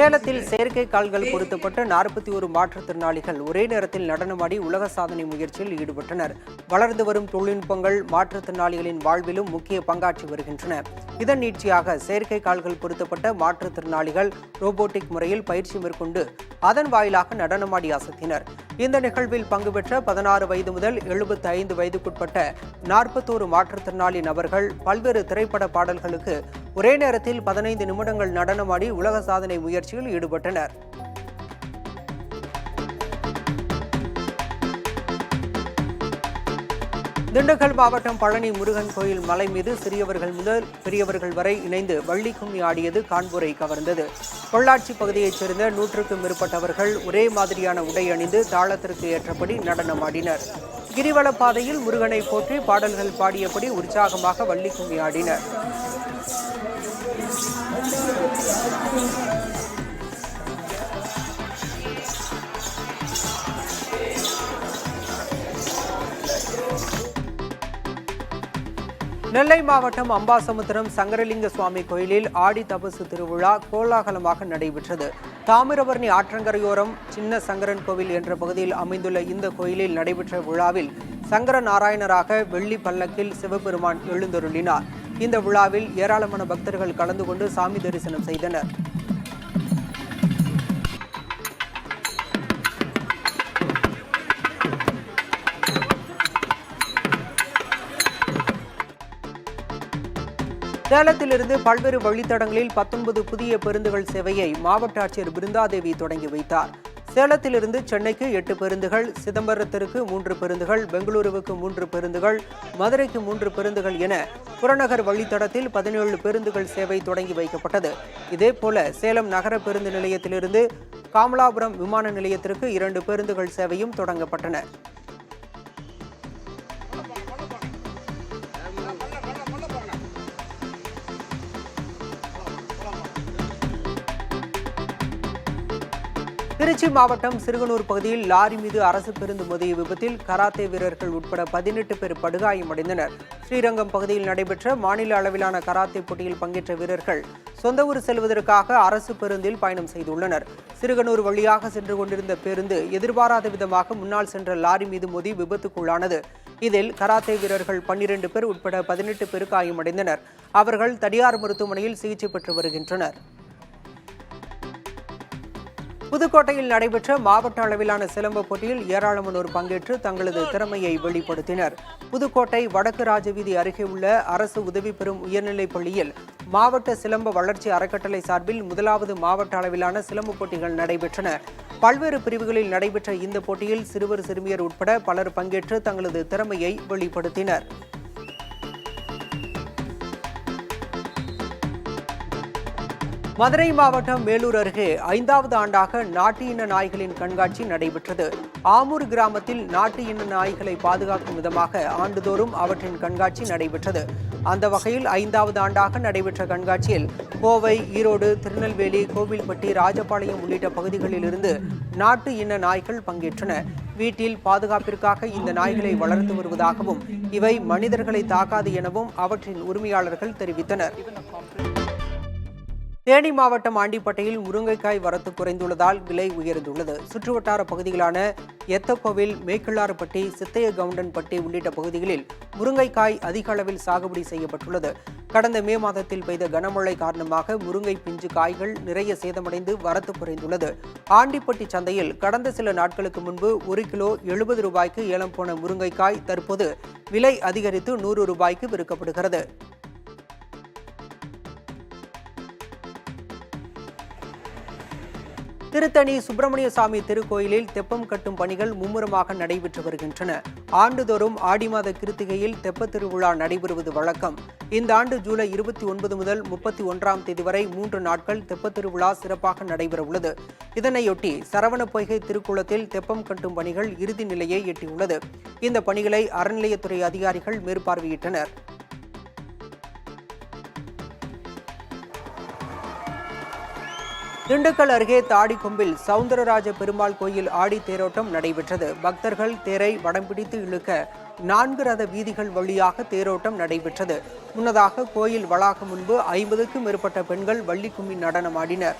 சேலத்தில் செயற்கை கால்கள் பொருத்தப்பட்ட 41 மாற்றுத்திறனாளிகள் ஒரே நேரத்தில் நடனமாடி உலக சாதனை முயற்சியில் ஈடுபட்டனர். வளர்ந்து வரும் தொழில்நுட்பங்கள் மாற்றுத்திறனாளிகளின் வாழ்விலும் முக்கிய பங்காற்றி வருகின்றன. இதன் நீட்சியாக செயற்கை கால்கள் பொருத்தப்பட்ட மாற்றுத்திறனாளிகள் ரோபோட்டிக் முறையில் பயிற்சி மேற்கொண்டு அதன் வாயிலாக நடனமாடி அசத்தினர். இந்த நிகழ்வில் பங்கு பெற்ற 16 வயது முதல் 75 வயதுக்குட்பட்ட 41 மாற்றுத்திறனாளி நபர்கள் பல்வேறு திரைப்பட பாடல்களுக்கு ஒரே நேரத்தில் 15 நிமிடங்கள் நடனமாடி உலக சாதனை முயற்சியில் ஈடுபட்டனர். திண்டுக்கல் மாவட்டம் பழனி முருகன் கோயில் மலை மீது சிறியவர்கள் முதல் பெரியவர்கள் வரை இணைந்து வள்ளி கும்மி ஆடியது காண்போரை கவர்ந்தது. பொள்ளாச்சி பகுதியைச் சேர்ந்த 100க்கும் மேற்பட்டவர்கள் ஒரே மாதிரியான உடை அணிந்து தாளத்திற்கு ஏற்றபடி நடனமாடினர். கிரிவல பாதையில் முருகனை போற்றி பாடல்கள் பாடியபடி உற்சாகமாக வள்ளி கும்மி ஆடினர். நெல்லை மாவட்டம் அம்பாசமுத்திரம் சங்கரலிங்க சுவாமி கோயிலில் ஆடி தபசு திருவிழா கோலாகலமாக நடைபெற்றது. தாமிரபரணி ஆற்றங்கரையோரம் சின்ன சங்கரன் கோவில் என்ற பகுதியில் அமைந்துள்ள இந்த கோயிலில் நடைபெற்ற விழாவில் சங்கர நாராயணராக வெள்ளி பல்லக்கில் சிவபெருமான் எழுந்தருளினார். இந்த விழாவில் ஏராளமான பக்தர்கள் கலந்து கொண்டு சாமி தரிசனம் செய்தனர். சேலத்திலிருந்து பல்வேறு வழித்தடங்களில் 19 புதிய பேருந்துகள் சேவையை மாவட்ட ஆட்சியர் பிருந்தாதேவி தொடங்கி வைத்தார். சேலத்திலிருந்து சென்னைக்கு 8 பேருந்துகள், சிதம்பரத்திற்கு 3 பேருந்துகள், பெங்களூருவுக்கு 3 பேருந்துகள், மதுரைக்கு 3 பேருந்துகள் என புறநகர் வழித்தடத்தில் 17 பேருந்துகள் சேவை தொடங்கி வைக்கப்பட்டது. இதேபோல சேலம் நகர பேருந்து நிலையத்திலிருந்து காமலாபுரம் விமான நிலையத்திற்கு 2 பேருந்துகள் சேவையும் தொடங்கப்பட்டன. திருச்சி மாவட்டம் சிறுகனூர் பகுதியில் லாரி மீது அரசு பேருந்து மோதிய விபத்தில் கராத்தே வீரர்கள் உட்பட 18 பேர் படுகாயமடைந்தனர். ஸ்ரீரங்கம் பகுதியில் நடைபெற்ற மாநில அளவிலான கராத்தே போட்டியில் பங்கேற்ற வீரர்கள் சொந்த ஊர் செல்வதற்காக அரசு பேருந்தில் பயணம் செய்துள்ளனர். சிறுகனூர் வழியாக சென்று கொண்டிருந்த பேருந்து எதிர்பாராத விதமாக முன்னால் சென்ற லாரி மீது மோதி விபத்துக்குள்ளானது. இதில் கராத்தே வீரர்கள் 12 பேர் உட்பட 18 பேர் காயமடைந்தனர். அவர்கள் தனியார் மருத்துவமனையில் சிகிச்சை பெற்று வருகின்றனர். புதுக்கோட்டையில் நடைபெற்ற மாவட்ட அளவிலான சிலம்ப போட்டியில் ஏராளமானோர் பங்கேற்று தங்களது திறமையை வெளிப்படுத்தினர். புதுக்கோட்டை வடக்கு ராஜவீதி அருகே உள்ள அரசு உதவி பெறும் உயர்நிலைப் பள்ளியில் மாவட்ட சிலம்ப வளர்ச்சி அறக்கட்டளை சார்பில் முதலாவது மாவட்ட அளவிலான சிலம்ப போட்டிகள் நடைபெற்றன. பல்வேறு பிரிவுகளில் நடைபெற்ற இந்த போட்டியில் சிறுவர் சிறுமியர் உட்பட பலர் பங்கேற்று தங்களது திறமையை வெளிப்படுத்தினர். மதுரை மாவட்டம் மேலூர் அருகே 5வது ஆண்டாக நாட்டு இன நாய்களின் கண்காட்சி நடைபெற்றது. ஆமூர் கிராமத்தில் நாட்டு இன நாய்களை பாதுகாக்கும் விதமாக ஆண்டுதோறும் அவற்றின் கண்காட்சி நடைபெற்றது. அந்த வகையில் 5வது ஆண்டாக நடைபெற்ற கண்காட்சியில் கோவை, ஈரோடு, திருநெல்வேலி, கோவில்பட்டி, ராஜபாளையம் உள்ளிட்ட பகுதிகளில் இருந்து நாட்டு இன நாய்கள் பங்கேற்றன. வீட்டில் பாதுகாப்பிற்காக இந்த நாய்களை வளர்த்து வருவதாகவும் இவை மனிதர்களை தாக்காது எனவும் அவற்றின் உரிமையாளர்கள் தெரிவித்தனர். தேனி மாவட்டம் ஆண்டிப்பட்டையில் முருங்கைக்காய் வரத்து குறைந்துள்ளதால் விலை உயர்ந்துள்ளது. சுற்றுவட்டார பகுதிகளான எத்தக்கோவில், மேக்கிள்ளாறுப்பட்டி, சித்தையகவுண்டன்பட்டி உள்ளிட்ட பகுதிகளில் முருங்கைக்காய் அதிக அளவில் சாகுபடி செய்யப்பட்டுள்ளது. கடந்த மே மாதத்தில் பெய்த கனமழை காரணமாக முருங்கை பிஞ்சு காய்கள் நிறைய சேதமடைந்து வரத்து குறைந்துள்ளது. ஆண்டிப்பட்டி சந்தையில் கடந்த சில நாட்களுக்கு முன்பு 1 கிலோ 70 ரூபாய்க்கு ஏலம் போன முருங்கைக்காய் தற்போது விலை அதிகரித்து 100 ரூபாய்க்கு விற்கப்படுகிறது. திருத்தணி சுப்பிரமணிய சாமி திருக்கோயிலில் தெப்பம் கட்டும் பணிகள் மும்முரமாக நடைபெற்று வருகின்றன. ஆண்டுதோறும் ஆடி மாத கிருத்திகையில் தெப்பத் திருவிழா நடைபெறுவது வழக்கம். இந்த ஆண்டு ஜூலை 29 முதல் 31ஆம் தேதி வரை 3 நாட்கள் தெப்பத் திருவிழா சிறப்பாக நடைபெறவுள்ளது. இதனையொட்டி சரவண பொய்கை திருக்குளத்தில் தெப்பம் கட்டும் பணிகள் இறுதி நிலையை எட்டியுள்ளது. இந்த பணிகளை அறநிலையத்துறை அதிகாரிகள் மேற்பார்வையிட்டனர். திண்டுக்கல் அருகே தாடிக்கொம்பில் சவுந்தரராஜ பெருமாள் கோயில் ஆடி தேரோட்டம் நடைபெற்றது. பக்தர்கள் தேரை வடம் பிடித்து இழுக்க 4 ரத வீதிகள் வழியாக தேரோட்டம் நடைபெற்றது. முன்னதாக கோயில் வளாகம் முன்பு 50க்கும் மேற்பட்ட பெண்கள் வள்ளி கும்மி நடனமாடினர்.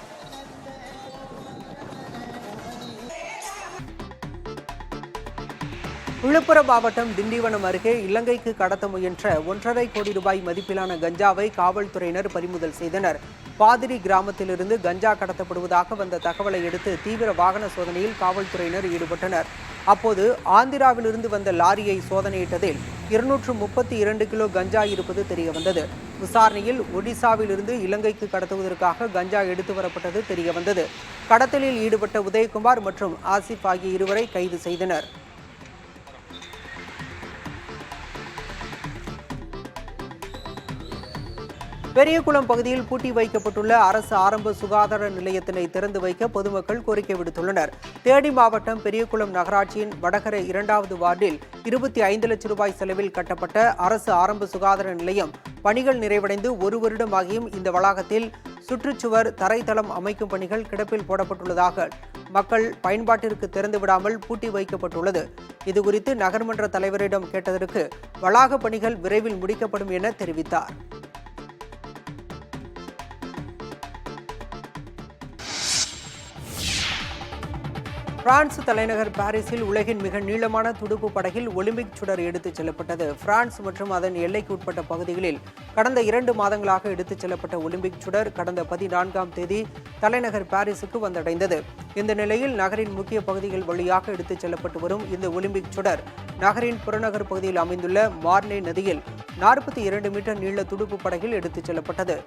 விழுப்புரம் மாவட்டம் திண்டிவனம் அருகே இலங்கைக்கு கடத்த முயன்ற 1.5 கோடி ரூபாய் மதிப்பிலான கஞ்சாவை காவல்துறையினர் பறிமுதல் செய்தனர். பாதிரி கிராமத்திலிருந்து கஞ்சா கடத்தப்படுவதாக வந்த தகவலை அடுத்து தீவிர வாகன சோதனையில் காவல்துறையினர் ஈடுபட்டனர். அப்போது ஆந்திராவிலிருந்து வந்த லாரியை சோதனையிட்டதில் 232 கிலோ கஞ்சா இருப்பது தெரியவந்தது. விசாரணையில் ஒடிசாவிலிருந்து இலங்கைக்கு கடத்துவதற்காக கஞ்சா எடுத்து வரப்பட்டது தெரியவந்தது. கடத்தலில் ஈடுபட்ட உதயகுமார் மற்றும் ஆசிப் ஆகிய இருவரை கைது செய்தனர். பெரியகுளம் பகுதியில் பூட்டி வைக்கப்பட்டுள்ள அரசு ஆரம்ப சுகாதார நிலையத்தினை திறந்து வைக்க பொதுமக்கள் கோரிக்கை விடுத்துள்ளனர். தேனி மாவட்டம் பெரியகுளம் நகராட்சியின் வடகரை 2வது வார்டில் 25 லட்சம் ரூபாய் செலவில் கட்டப்பட்ட அரசு ஆரம்ப சுகாதார நிலையம் பணிகள் நிறைவடைந்து 1 வருடம் ஆகியும் இந்த வளாகத்தில் சுற்றுச்சுவர் தரைத்தளம் அமைக்கும் பணிகள் கிடப்பில் போடப்பட்டுள்ளதாக மக்கள் பயன்பாட்டிற்கு திறந்துவிடாமல் பூட்டி வைக்கப்பட்டுள்ளது. இதுகுறித்து நகர்மன்ற தலைவரிடம் கேட்டதற்கு வளாக பணிகள் விரைவில் முடிக்கப்படும் என தெரிவித்தார். பிரான்ஸ் தலைநகர் பாரிஸில் உலகின் மிக நீளமான துடுப்பு படகில் ஒலிம்பிக் சுடர் எடுத்துச் செல்லப்பட்டது. பிரான்ஸ் மற்றும் அதன் எல்லைக்கு உட்பட்ட பகுதிகளில் கடந்த 2 மாதங்களாக எடுத்துச் செல்லப்பட்ட ஒலிம்பிக் சுடர் கடந்த 14ஆம் தேதி தலைநகர் பாரிஸுக்கு வந்தடைந்தது. இந்த நிலையில் நகரின் முக்கிய பகுதிகள் வழியாக எடுத்துச் செல்லப்பட்டு வரும் இந்த ஒலிம்பிக் சுடர் நகரின் புறநகர் பகுதியில் அமைந்துள்ள மார்னே நதியில் 42 மீட்டர் நீள துடுப்பு படகில் எடுத்துச் செல்லப்பட்டது.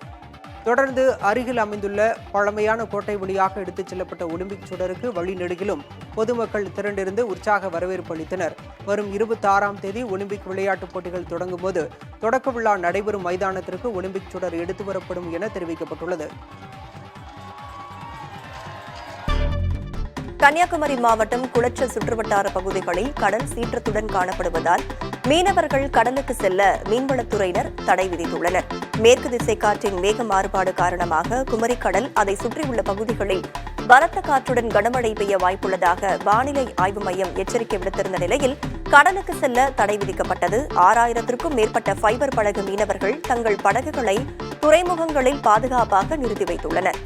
தொடர்ந்து அருகில் அமைந்துள்ள பழமையான கோட்டை வழியாக எடுத்துச் செல்லப்பட்ட ஒலிம்பிக் சுடருக்கு வழிநெடுகிலும் பொதுமக்கள் திரண்டிருந்து உற்சாக வரவேற்பு அளித்தனர். வரும் 26ஆம் தேதி ஒலிம்பிக் விளையாட்டுப் போட்டிகள் தொடங்கும் போது தொடக்க விழா நடைபெறும் மைதானத்திற்கு ஒலிம்பிக் சுடர் எடுத்து வரப்படும் என தெரிவிக்கப்பட்டுள்ளது. கன்னியாகுமரி மாவட்டம் குளச்சல் சுற்றுவட்டார பகுதிகளில் கடல் சீற்றத்துடன் காணப்படுவதால் மீனவர்கள் கடலுக்கு செல்ல மீன்வளத்துறையினர் தடை விதித்துள்ளனர். மேற்கு திசை காற்றின் மேக மாறுபாடு காரணமாக குமரிக்கடல் அதை சுற்றியுள்ள பகுதிகளில் பலத்த காற்றுடன் கனமழை பெய்ய வாய்ப்புள்ளதாக வானிலை ஆய்வு மையம் எச்சரிக்கை விடுத்திருந்த நிலையில் கடலுக்கு செல்ல தடை விதிக்கப்பட்டது. 6000த்திற்கும் மேற்பட்ட ஃபைபர் படகு மீனவர்கள் தங்கள் படகுகளை துறைமுகங்களில் பாதுகாப்பாக நிறுத்தி வைத்துள்ளனர்.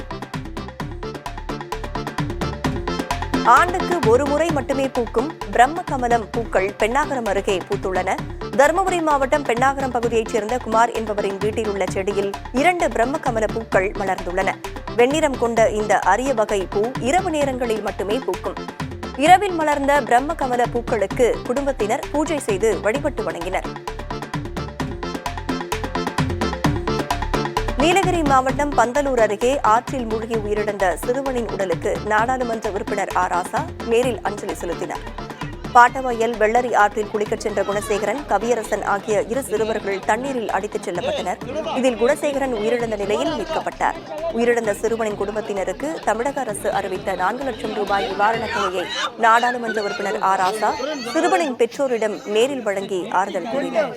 ஆண்டுக்கு ஒரு முறை மட்டுமே பூக்கும் பிரம்ம கமலம் பூக்கள் பெண்ணாகரம் அருகே பூத்துள்ளன. தருமபுரி மாவட்டம் பெண்ணாகரம் பகுதியைச் சேர்ந்த குமார் என்பவரின் வீட்டில் உள்ள செடியில் 2 பிரம்ம கமல பூக்கள் மலர்ந்துள்ளன. வெண்ணிறம் கொண்ட இந்த அரிய வகை பூ இரவு நேரங்களில் மட்டுமே பூக்கும். இரவில் மலர்ந்த பிரம்ம கமல பூக்களுக்கு குடும்பத்தினர் பூஜை செய்து வழிபட்டு வணங்கினர். நீலகிரி மாவட்டம் பந்தலூர் அருகே ஆற்றில் மூழ்கி உயிரிழந்த சிறுவனின் உடலுக்கு நாடாளுமன்ற உறுப்பினர் ராசா நேரில் அஞ்சலி செலுத்தினார். பாட்டவயல் வெள்ளரி ஆற்றில் குளிக்கச் சென்ற குணசேகரன், கவியரசன் ஆகிய 2 சிறுவர்கள் தண்ணீரில் அடித்துச் செல்லப்பட்டனர். இதில் குணசேகரன் உயிரிழந்த நிலையில் மீட்கப்பட்டார். உயிரிழந்த சிறுவனின் குடும்பத்தினருக்கு தமிழக அரசு அறிவித்த 4 லட்சம் ரூபாய் நிவாரணத் தொகையை நாடாளுமன்ற உறுப்பினர் ராசா சிறுவனின் பெற்றோரிடம் நேரில் வழங்கி ஆறுதல் கூறினார்.